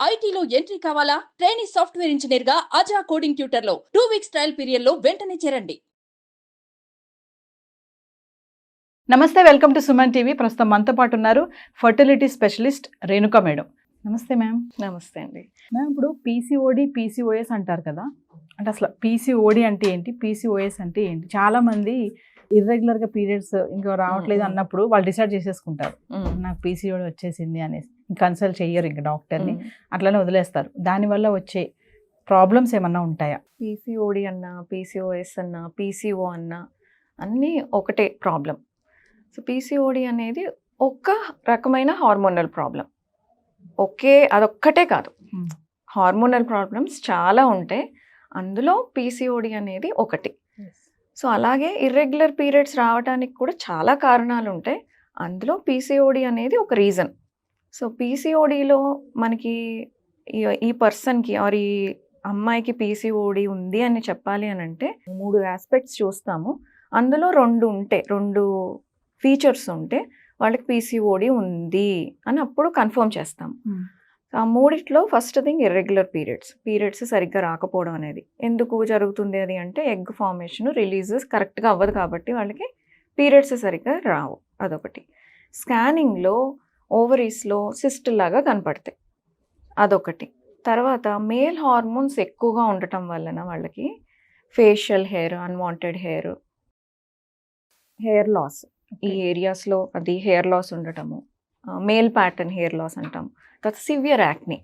ఐటీలో ఎంట్రీ కావాలా? Trainee software engineer గా అజా కోడింగ్ ట్యూటర్ లో 2 వీక్స్ ట్రయల్ పీరియడ్ లో వెంటనే చేరండి. నమస్తే, వెల్కమ్ టు సుమన్ టీవీ. ప్రస్తుతం మనతో పాటు ఉన్నారు ఫర్టిలిటీ స్పెషలిస్ట్ రేణుక మేడం. నమస్తే మ్యామ్. నమస్తే అండి. మ్యామ్, ఇప్పుడు పీసీఓడి పీసీఓఎస్ అంటారు కదా, అంటే అసలు పీసీఓడి అంటే ఏంటి, పీసీఓఎస్ అంటే ఏంటి? చాలా మంది ఇర్రెగ్యులర్గా పీరియడ్స్ ఇంకా రావట్లేదు అన్నప్పుడు వాళ్ళు డిసైడ్ చేసేసుకుంటారు, నాకు పీసీఓడి వచ్చేసింది అనేసి కన్సల్ట్ చెయ్యరు ఇంకా డాక్టర్ని, అట్లనే వదిలేస్తారు. దానివల్ల వచ్చే ప్రాబ్లమ్స్ ఏమన్నా ఉంటాయా? పీసీఓడి అన్నా, పీసీఓఎస్ అన్నా, పీసీఓ అన్నా అన్నీ ఒకటే ప్రాబ్లం. సో పీసీఓడి అనేది ఒక రకమైన హార్మోనల్ ప్రాబ్లం. అదొక్కటే కాదు, హార్మోనల్ ప్రాబ్లమ్స్ చాలా ఉంటాయి, అందులో పీసీఓడి అనేది ఒకటి. సో అలాగే ఇర్రెగ్యులర్ పీరియడ్స్ రావడానికి కూడా చాలా కారణాలు ఉంటాయి, అందులో పీసీఓడి అనేది ఒక రీజన్. సో పీసీఓడిలో మనకి ఈ పర్సన్కి ఆర్ ఈ అమ్మాయికి పీసీఓడి ఉంది అని చెప్పాలి అని అంటే 3 ఆస్పెక్ట్స్ చూస్తాము. అందులో 2 ఫీచర్స్ ఉంటే వాళ్ళకి పీసీఓడి ఉంది అని అప్పుడు కన్ఫర్మ్ చేస్తాం. ఆ 3లో ఫస్ట్ థింగ్ ఇర్రెగ్యులర్ పీరియడ్స్ సరిగ్గా రాకపోవడం అనేది. ఎందుకు జరుగుతుంది అది అంటే ఎగ్ ఫార్మేషన్ రిలీజెస్ కరెక్ట్గా అవ్వదు కాబట్టి వాళ్ళకి పీరియడ్స్ సరిగ్గా రావు, అదొకటి. స్కానింగ్లో ఓవరీస్లో సిస్ట్ లాగా కనపడతాయి, అదొకటి. తర్వాత మేల్ హార్మోన్స్ ఎక్కువగా ఉండటం వలన వాళ్ళకి facial hair, unwanted hair loss, ఈ ఏరియాస్లో అది హెయిర్ లాస్ ఉండటము, మేల్ ప్యాటర్న్ హెయిర్ లాస్ అంటాము. తర్వాత సివియర్ యాక్ని,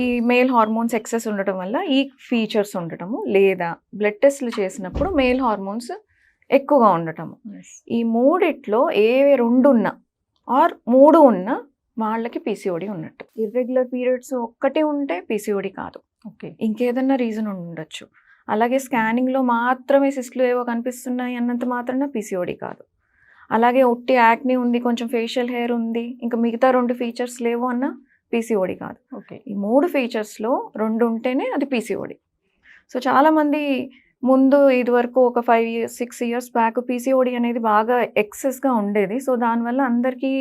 ఈ మేల్ హార్మోన్స్ ఎక్సెస్ ఉండటం వల్ల ఈ ఫీచర్స్ ఉండటము, లేదా బ్లడ్ టెస్ట్లు చేసినప్పుడు మేల్ హార్మోన్స్ ఎక్కువగా ఉండటము. ఈ 3లో ఏ 2 ఉన్నా ఆర్ 3 ఉన్నా వాళ్ళకి పీసీఓడి ఉన్నట్టు. ఇర్రెగ్యులర్ పీరియడ్స్ ఒక్కటి ఉంటే పీసీఓడి కాదు, ఓకే, ఇంకేదన్నా రీజన్ ఉండొచ్చు. అలాగే స్కానింగ్లో మాత్రమే సిస్ట్లు ఏవో కనిపిస్తున్నాయి అన్నంత మాత్రాన పీసీఓడి కాదు. అలాగే ఒట్టి యాక్ని ఉంది, కొంచెం ఫేషియల్ హెయిర్ ఉంది, ఇంకా మిగతా 2 ఫీచర్స్ లేవు అన్న పీసీఓడి కాదు. ఓకే, ఈ 3 ఫీచర్స్లో 2 ఉంటేనే అది పీసీఓడి. సో చాలామంది ముందు ఇదివరకు ఒక 5-6 ఇయర్స్ బ్యాక్ పీసీఓడి అనేది బాగా ఎక్సెస్గా ఉండేది. సో దానివల్ల అందరికీ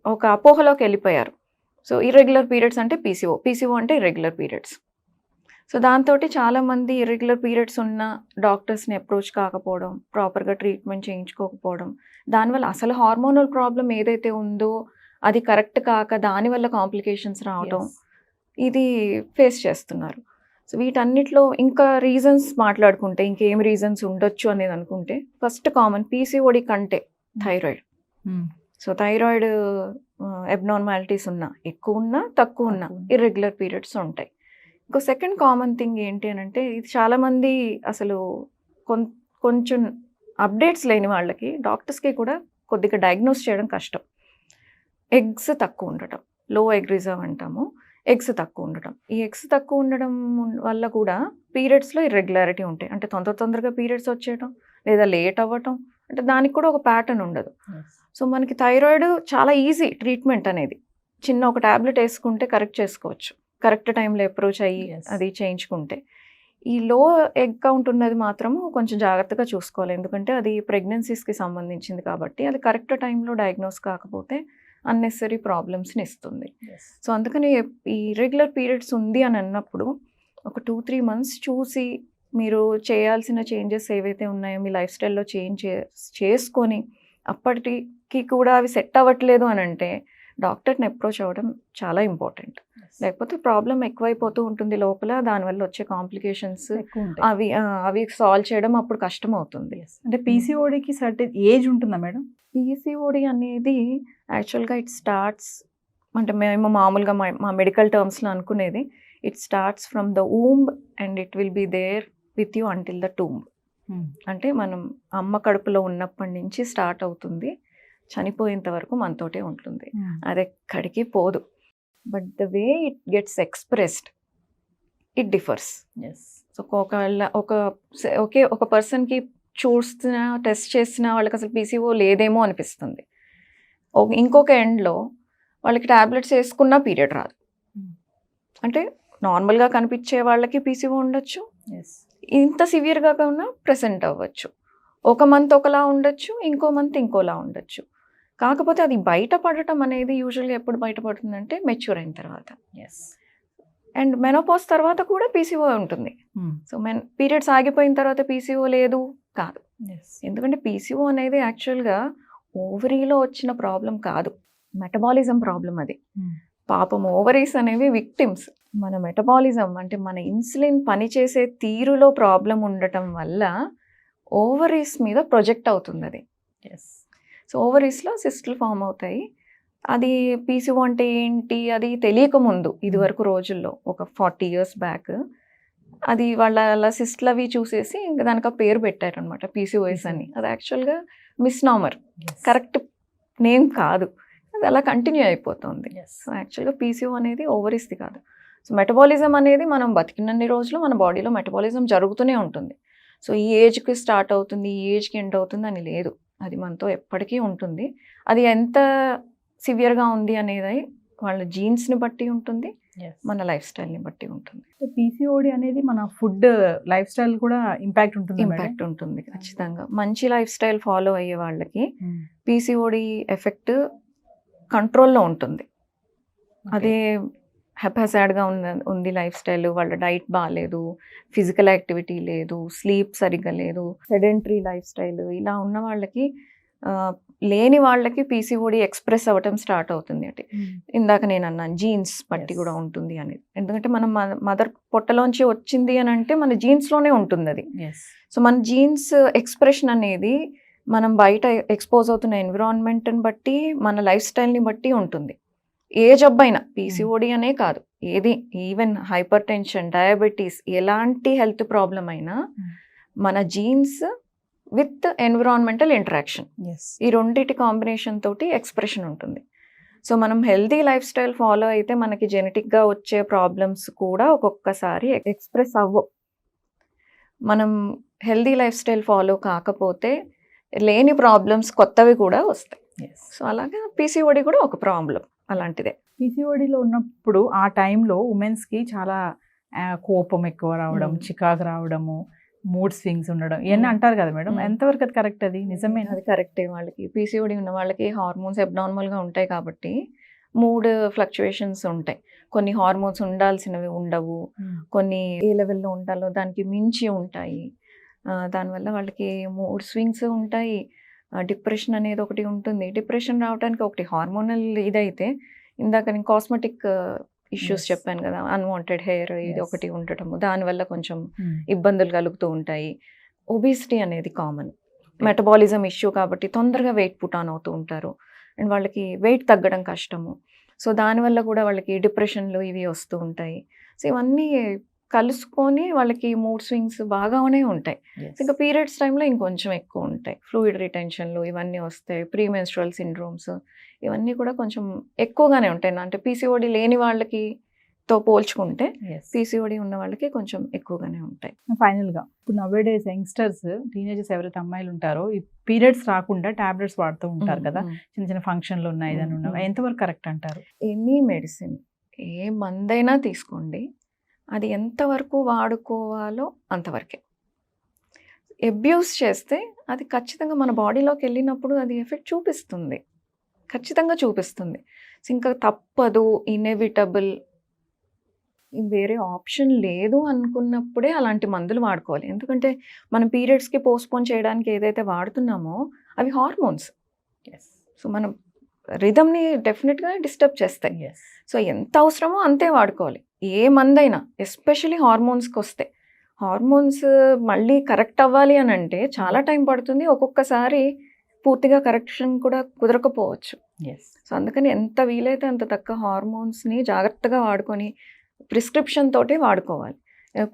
ఒక అపోహలోకి వెళ్ళిపోయారు. సో ఇర్రెగ్యులర్ పీరియడ్స్ అంటే పీసీఓ అంటే ఇర్రెగ్యులర్ పీరియడ్స్. సో దాంతో చాలామంది ఇర్రెగ్యులర్ పీరియడ్స్ ఉన్న డాక్టర్స్ని అప్రోచ్ కాకపోవడం, ప్రాపర్గా ట్రీట్మెంట్ చేయించుకోకపోవడం, దానివల్ల అసలు హార్మోనల్ ప్రాబ్లం ఏదైతే ఉందో అది కరెక్ట్ కాక దానివల్ల కాంప్లికేషన్స్ రావడం, ఇది ఫేస్ చేస్తున్నారు. సో వీటన్నిటిలో ఇంకా రీజన్స్ మాట్లాడుకుంటే ఇంకేం రీజన్స్ ఉండొచ్చు అనేది అనుకుంటే, ఫస్ట్ కామన్ పీసీఓడి కంటే థైరాయిడ్. సో థైరాయిడ్ అబ్నార్మాలిటీస్ ఉన్నా, ఎక్కువ ఉన్నా తక్కువ ఉన్నా ఇర్రెగ్యులర్ పీరియడ్స్ ఉంటాయి. ఇంకో సెకండ్ కామన్ థింగ్ ఏంటి అని అంటే, ఇది చాలామంది అసలు కొంచెం అప్డేట్స్ లేని వాళ్ళకి, డాక్టర్స్కి కూడా కొద్దిగా డయాగ్నోస్ చేయడం కష్టం. ఎగ్స్ తక్కువ ఉండటం, లో ఎగ్ రిజర్వ్ అంటాము, ఎగ్స్ తక్కువ ఉండటం. ఈ ఎగ్స్ తక్కువ ఉండడం వల్ల కూడా పీరియడ్స్లో ఇర్రెగ్యులారిటీ ఉంటాయి. అంటే తొందరగా పీరియడ్స్ వచ్చేయడం, లేదా లేట్ అవ్వటం, అంటే దానికి కూడా ఒక ప్యాటర్న్ ఉండదు. సో మనకి థైరాయిడ్ చాలా ఈజీ ట్రీట్మెంట్ అనేది, చిన్న ఒక ట్యాబ్లెట్ వేసుకుంటే కరెక్ట్ చేసుకోవచ్చు, కరెక్ట్ టైంలో అప్రోచ్ అయ్యి అది చేయించుకుంటే. ఈ లో ఎగ్ కౌంట్ ఉన్నది మాత్రము కొంచెం జాగ్రత్తగా చూసుకోవాలి, ఎందుకంటే అది ప్రెగ్నెన్సీస్కి సంబంధించింది కాబట్టి అది కరెక్ట్ టైంలో డయాగ్నోస్ కాకపోతే అన్నెసరీ ప్రాబ్లమ్స్ని ఇస్తుంది. సో అందుకని ఈ ఇర్రెగ్యులర్ పీరియడ్స్ ఉంది అని అన్నప్పుడు ఒక 2-3 మంత్స్ చూసి మీరు చేయాల్సిన చేంజెస్ ఏవైతే ఉన్నాయో మీ లైఫ్ స్టైల్లో చేంజ్ చేసుకొని, అప్పటికి కూడా అవి సెట్ అవ్వట్లేదు అని అంటే డాక్టర్ని అప్రోచ్ అవ్వడం చాలా ఇంపార్టెంట్. లేకపోతే ప్రాబ్లం ఎక్కువైపోతూ ఉంటుంది లోపల, దానివల్ల వచ్చే కాంప్లికేషన్స్ అవి సాల్వ్ చేయడం అప్పుడు కష్టం అవుతుంది. అంటే పీసీఓడికి సర్టెన్ ఏజ్ ఉంటుందా మేడం? పీసీఓడి అనేది యాక్చువల్గా ఇట్ స్టార్ట్స్, అంటే మేము మామూలుగా మా మెడికల్ టర్మ్స్లో అనుకునేది, it starts from the womb and it will be there with you until the tomb. అంటే మనం అమ్మ కడుపులో ఉన్నప్పటి నుంచి స్టార్ట్ అవుతుంది, చనిపోయేంత వరకు మనతోటే ఉంటుంది, అది ఎక్కడికి పోదు. But the way it gets expressed it differs. So ఒక పర్సన్కి చూస్తున్నా టెస్ట్ చేసినా వాళ్ళకి అసలు పీసీఓ లేదేమో అనిపిస్తుంది, ఇంకొక ఎండ్లో వాళ్ళకి ట్యాబ్లెట్స్ వేసుకున్నా పీరియడ్ రాదు. అంటే నార్మల్గా కనిపించే వాళ్ళకి పీసీఓ ఉండొచ్చు, ఇంత సివియర్గా ఉన్నా ప్రెసెంట్ అవ్వచ్చు. ఒక మంత్ ఒకలా ఉండొచ్చు, ఇంకో మంత్ ఇంకోలా ఉండొచ్చు. కాకపోతే అది బయటపడటం అనేది యూజువల్గా ఎప్పుడు బయటపడుతుందంటే మెచ్యూర్ అయిన తర్వాత. అండ్ మెనోపాజ్ తర్వాత కూడా పీసీఓ ఉంటుంది. సో పీరియడ్స్ ఆగిపోయిన తర్వాత పీసీఓ లేదు కాదు. ఎందుకంటే పీసీఓ అనేది యాక్చువల్గా ఓవరీలో వచ్చిన ప్రాబ్లం కాదు, మెటబాలిజం ప్రాబ్లం అది. పాపం ఓవరీస్ అనేవి విక్టిమ్స్. మన మెటబాలిజం అంటే మన ఇన్సులిన్ పనిచేసే తీరులో ప్రాబ్లం ఉండటం వల్ల ఓవరీస్ మీద ప్రొజెక్ట్ అవుతుంది అది. సో ఓవరీస్లో సిస్టులు ఫామ్ అవుతాయి. అది పీసీఓ అంటే ఏంటి అది తెలియకముందు ఇదివరకు రోజుల్లో ఒక 40 years బ్యాక్ అది వాళ్ళ అలా సిస్టులు అవి చూసేసి ఇంకా దానికి ఆ పేరు పెట్టారనమాట పీసీఓఎస్ అని. అది యాక్చువల్గా మిస్నామర్, కరెక్ట్ నేమ్ కాదు, అది అలా కంటిన్యూ అయిపోతుంది. సో యాక్చువల్గా పీసీఓ అనేది ఓవరీస్ది కాదు. సో మెటబాలిజం అనేది మనం బతికినన్ని రోజులు మన బాడీలో మెటబాలిజం జరుగుతూనే ఉంటుంది. సో ఈ ఏజ్కి స్టార్ట్ అవుతుంది, ఈ ఏజ్కి ఎండ్ అవుతుంది అని లేదు, అది మనతో ఎప్పటికీ ఉంటుంది. అది ఎంత సివియర్గా ఉంది అనేది వాళ్ళ జీన్స్ని బట్టి ఉంటుంది, మన లైఫ్ స్టైల్ని బట్టి ఉంటుంది. పీసీఓడి అనేది మన ఫుడ్ లైఫ్ స్టైల్ కూడా ఇంపాక్ట్ ఉంటుంది ఖచ్చితంగా. మంచి లైఫ్ స్టైల్ ఫాలో అయ్యే వాళ్ళకి పీసీఓడి ఎఫెక్ట్ కంట్రోల్లో ఉంటుంది. అదే హెపాసాడ్గా ఉంది లైఫ్ స్టైల్, వాళ్ళ డైట్ బాగాలేదు, ఫిజికల్ యాక్టివిటీ లేదు, స్లీప్ సరిగ్గా లేదు, సెడెంటరీ లైఫ్ స్టైల్, ఇలా ఉన్న వాళ్ళకి లేని వాళ్ళకి పీసీఓడి ఎక్స్ప్రెస్ అవ్వటం స్టార్ట్ అవుతుంది. అంటే ఇందాక నేను అన్నాను జీన్స్ బట్టి కూడా ఉంటుంది అనేది. ఎందుకంటే మనం మదర్ పొట్టలోంచి వచ్చింది అని అంటే మన జీన్స్లోనే ఉంటుంది అది. సో మన జీన్స్ ఎక్స్ప్రెషన్ అనేది మనం బయట ఎక్స్పోజ్ అవుతున్న ఎన్విరాన్మెంట్ని బట్టి మన లైఫ్ స్టైల్ని బట్టి ఉంటుంది. ఏ జబ్బైనా పీసీఓడి అనే కాదు, ఏది ఈవెన్ హైపర్ టెన్షన్, డయాబెటీస్, ఎలాంటి హెల్త్ ప్రాబ్లం అయినా మన జీన్స్ విత్ ఎన్విరాన్మెంటల్ ఇంటరాక్షన్, ఈ రెండింటి కాంబినేషన్ తోటి ఎక్స్ప్రెషన్ ఉంటుంది. సో మనం హెల్తీ లైఫ్ స్టైల్ ఫాలో అయితే మనకి జెనెటిక్గా వచ్చే ప్రాబ్లమ్స్ కూడా ఒక్కొక్కసారి ఎక్స్ప్రెస్ అవ్వవు. మనం హెల్తీ లైఫ్ స్టైల్ ఫాలో కాకపోతే లేని ప్రాబ్లమ్స్ కొత్తవి కూడా వస్తాయి. సో అలాగా పీసీఓడి కూడా ఒక ప్రాబ్లం అలాంటిదే. పీసీఓడిలో ఉన్నప్పుడు ఆ టైంలో ఉమెన్స్కి చాలా కోపం ఎక్కువ రావడం, చికాకు రావడము, మూడ్ స్వింగ్స్ ఉండడం ఇవన్నీ అంటారు కదా మేడం, ఎంతవరకు అది కరెక్ట్? అది నిజమే? అది కరెక్టే. వాళ్ళకి పీసీఓడి ఉన్న వాళ్ళకి హార్మోన్స్ అబ్నార్మల్గా ఉంటాయి కాబట్టి మూడ్ ఫ్లక్చుయేషన్స్ ఉంటాయి. కొన్ని హార్మోన్స్ ఉండాల్సినవి ఉండవు, కొన్ని ఏ లెవెల్లో ఉండాలో దానికి మించి ఉంటాయి. దానివల్ల వాళ్ళకి మూడ్ స్వింగ్స్ ఉంటాయి, డిప్రెషన్ అనేది ఒకటి ఉంటుంది. డిప్రెషన్ రావడానికి ఒకటి హార్మోనల్ ఇదైతే, ఇందాక నేను కాస్మెటిక్ ఇష్యూస్ చెప్పాను కదా, అన్వాంటెడ్ హెయిర్ ఇది ఒకటి ఉండటము, దానివల్ల కొంచెం ఇబ్బందులు కలుగుతూ ఉంటాయి. ఒబిసిటీ అనేది కామన్, మెటబాలిజం ఇష్యూ కాబట్టి తొందరగా వెయిట్ పుట్ ఆన్ అవుతూ ఉంటారు అండ్ వాళ్ళకి వెయిట్ తగ్గడం కష్టము. సో దానివల్ల కూడా వాళ్ళకి డిప్రెషన్లు ఇవి వస్తూ ఉంటాయి. సో ఇవన్నీ కలుసుకొని వాళ్ళకి మూడ్ స్వింగ్స్ బాగానే ఉంటాయి. ఇంకా పీరియడ్స్ టైంలో ఇంకొంచెం ఎక్కువ ఉంటాయి, ఫ్లూయిడ్ రిటెన్షన్లు ఇవన్నీ వస్తాయి, ప్రీమెన్స్ట్రువల్ సిండ్రోమ్స్ ఇవన్నీ కూడా కొంచెం ఎక్కువగానే ఉంటాయి. అంటే పీసీఓడి లేని వాళ్ళకి తో పోల్చుకుంటే పీసీఓడి ఉన్న వాళ్ళకి కొంచెం ఎక్కువగానే ఉంటాయి. ఫైనల్గా ఇప్పుడు నవేడేస్ యంగ్స్టర్స్, టీనేజర్స్ ఎవరైతే అమ్మాయిలు ఉంటారో ఈ పీరియడ్స్ రాకుండా టాబ్లెట్స్ వాడుతూ ఉంటారు కదా, చిన్న చిన్న ఫంక్షన్లు ఉన్నాయి దాని ఉన్నాయి, ఎంతవరకు కరెక్ట్ అంటారు? ఎనీ మెడిసిన్, ఏ మందైనా తీసుకోండి, అది ఎంతవరకు వాడుకోవాలో అంతవరకే. అబ్యూస్ చేస్తే అది ఖచ్చితంగా మన బాడీలోకి వెళ్ళినప్పుడు అది ఎఫెక్ట్ చూపిస్తుంది, ఖచ్చితంగా చూపిస్తుంది. ఇంకా తప్పదు, ఇన్ఎవిటబుల్, వేరే ఆప్షన్ లేదు అనుకున్నప్పుడే అలాంటి మందులు వాడుకోవాలి. ఎందుకంటే మనం పీరియడ్స్కి పోస్ట్పోన్ చేయడానికి ఏదైతే వాడుతున్నామో అవి హార్మోన్స్. సో మనం రిథమ్ని డెఫినెట్గా డిస్టర్బ్ చేస్తాయి. సో ఎంత అవసరమో అంతే వాడుకోవాలి ఏ మందైనా, ఎస్పెషలీ హార్మోన్స్కి వస్తే. హార్మోన్స్ మళ్ళీ కరెక్ట్ అవ్వాలి అని అంటే చాలా టైం పడుతుంది, ఒక్కొక్కసారి పూర్తిగా కరెక్షన్ కూడా కుదరకపోవచ్చు. సో అందుకని ఎంత వీలైతే అంత తక్కువ హార్మోన్స్ని జాగ్రత్తగా వాడుకొని ప్రిస్క్రిప్షన్ తోటి వాడుకోవాలి.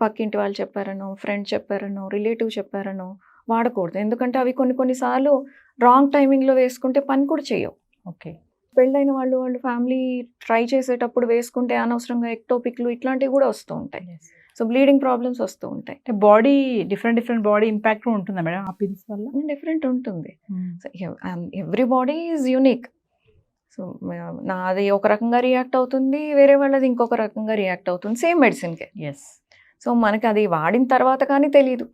పక్కింటి వాళ్ళు చెప్పారనో, ఫ్రెండ్ చెప్పారనో, రిలేటివ్ చెప్పారనో వాడకూడదు. ఎందుకంటే అవి కొన్నిసార్లు రాంగ్ టైమింగ్లో వేసుకుంటే పని కూడా చేయవు. ఓకే, పెళ్ళైన వాళ్ళు ఫ్యామిలీ ట్రై చేసేటప్పుడు వేసుకుంటే అనవసరంగా ఎక్టోపిక్లు ఇట్లాంటివి కూడా వస్తూ ఉంటాయి. సో బ్లీడింగ్ ప్రాబ్లమ్స్ వస్తూ ఉంటాయి. బాడీ డిఫరెంట్ బాడీ ఇంపాక్ట్ ఉంటుందా మేడం ఆ పిల్స్ వల్ల? డిఫరెంట్ ఉంటుంది. Every body is unique. So నాది ఒక రకంగా రియాక్ట్ అవుతుంది, వేరే వాళ్ళది ఇంకొక రకంగా రియాక్ట్ అవుతుంది సేమ్ మెడిసిన్కే. సో మనకి అది వాడిన తర్వాత కానీ తెలియదు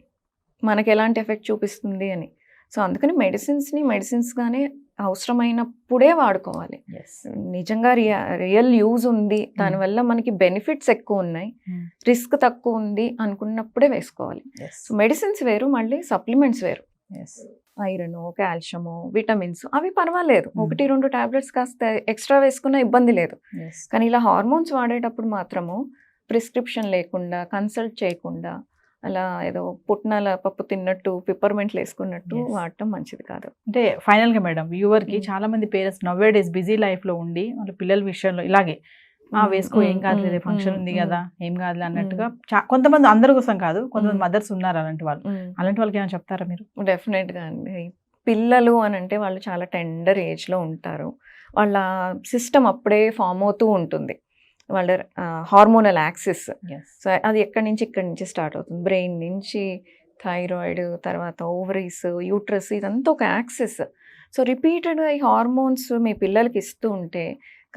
మనకి ఎలాంటి ఎఫెక్ట్ చూపిస్తుంది అని. సో అందుకని మెడిసిన్స్గానే అవసరమైనప్పుడే వాడుకోవాలి. నిజంగా రియల్ యూజ్ ఉంది, దానివల్ల మనకి బెనిఫిట్స్ ఎక్కువ ఉన్నాయి, రిస్క్ తక్కువ ఉంది అనుకున్నప్పుడే వేసుకోవాలి. సో మెడిసిన్స్ వేరు, మళ్ళీ సప్లిమెంట్స్ వేరు. ఐరన్, కాల్షియము, విటమిన్స్ అవి పర్వాలేదు, 1-2 టాబ్లెట్స్ కాస్త ఎక్స్ట్రా వేసుకున్న ఇబ్బంది లేదు. కానీ ఇలా హార్మోన్స్ వాడేటప్పుడు మాత్రము ప్రిస్క్రిప్షన్ లేకుండా, కన్సల్ట్ చేయకుండా, అలా ఏదో పుట్నాల పప్పు తిన్నట్టు పిప్పర్మెంట్లు వేసుకున్నట్టు వాడటం మంచిది కాదు. అంటే ఫైనల్ గా మేడం, వ్యూవర్ కి చాలా మంది పేరెంట్స్ నవ్వే డేస్ బిజీ లైఫ్ లో ఉండి వాళ్ళ పిల్లల విషయంలో ఇలాగే వేసుకో, ఏం కాదులే, ఫంక్షన్ ఉంది కదా, ఏం కాదులే అన్నట్టుగా కొంతమంది, అందరి కోసం కాదు, కొంతమంది మదర్స్ ఉన్నారు అలాంటి వాళ్ళు. అలాంటి వాళ్ళకి ఏమైనా చెప్తారా మీరు? డెఫినెట్ గా అండి. పిల్లలు అని అంటే వాళ్ళు చాలా టెండర్ ఏజ్ లో ఉంటారు, వాళ్ళ సిస్టమ్ అప్పుడే ఫామ్ అవుతూ ఉంటుంది, వాళ్ళ హార్మోనల్ యాక్సిస్. సో అది ఇక్కడి నుంచి స్టార్ట్ అవుతుంది, బ్రెయిన్ నుంచి థైరాయిడ్, తర్వాత ఓవరీస్, యూట్రస్, ఇదంతా ఒక యాక్సిస్. సో రిపీటెడ్గా ఈ హార్మోన్స్ మీ పిల్లలకి ఇస్తూ ఉంటే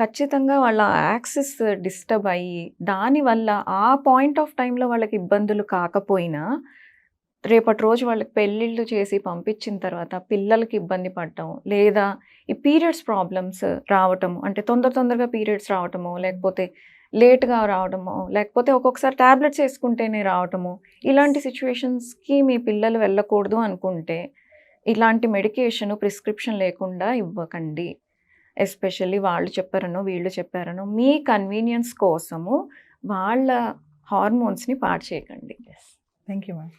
ఖచ్చితంగా వాళ్ళ యాక్సిస్ డిస్టర్బ్ అయ్యి, దానివల్ల ఆ పాయింట్ ఆఫ్ టైంలో వాళ్ళకి ఇబ్బందులు కాకపోయినా రేపటి రోజు వాళ్ళకి పెళ్ళిళ్ళు చేసి పంపించిన తర్వాత పిల్లలకి ఇబ్బంది పడటం, లేదా ఈ పీరియడ్స్ ప్రాబ్లమ్స్ రావటము, అంటే తొందరగా పీరియడ్స్ రావటము, లేకపోతే లేట్గా రావటము, లేకపోతే ఒక్కొక్కసారి ట్యాబ్లెట్స్ వేసుకుంటేనే రావటము, ఇలాంటి సిచ్యువేషన్స్కి మీ పిల్లలు వెళ్ళకూడదు అనుకుంటే ఇలాంటి మెడికేషన్ ప్రిస్క్రిప్షన్ లేకుండా ఇవ్వకండి. ఎస్పెషల్లీ వాళ్ళు చెప్పారనో వీళ్ళు చెప్పారనో మీ కన్వీనియన్స్ కోసము వాళ్ళ హార్మోన్స్ని పాడు చేయకండి. Thank you ma'am.